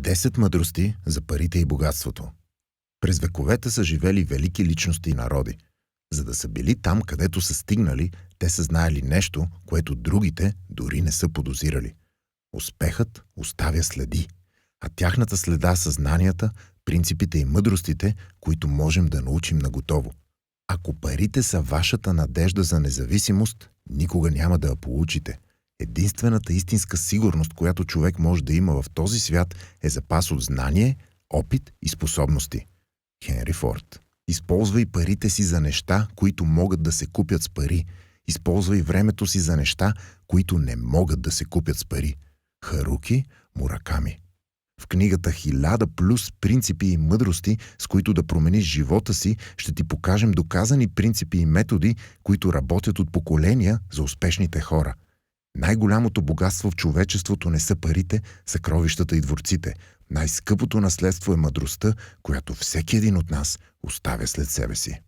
10 мъдрости за парите и богатството. През вековете са живели велики личности и народи. За да са били там, където са стигнали, те са знаели нещо, което другите дори не са подозирали. Успехът оставя следи, а тяхната следа са знанията, принципите и мъдростите, които можем да научим наготово. Ако парите са вашата надежда за независимост, никога няма да я получите. Единствената истинска сигурност, която човек може да има в този свят, е запас от знание, опит и способности. Хенри Форд. Използвай парите си за неща, които могат да се купят с пари. Използвай времето си за неща, които не могат да се купят с пари. Харуки Мураками. В книгата 1000 плюс принципи и мъдрости, с които да промениш живота си, ще ти покажем доказани принципи и методи, които работят от поколения за успешните хора. Най-голямото богатство в човечеството не са парите, съкровищата и дворците. Най-скъпото наследство е мъдростта, която всеки един от нас оставя след себе си.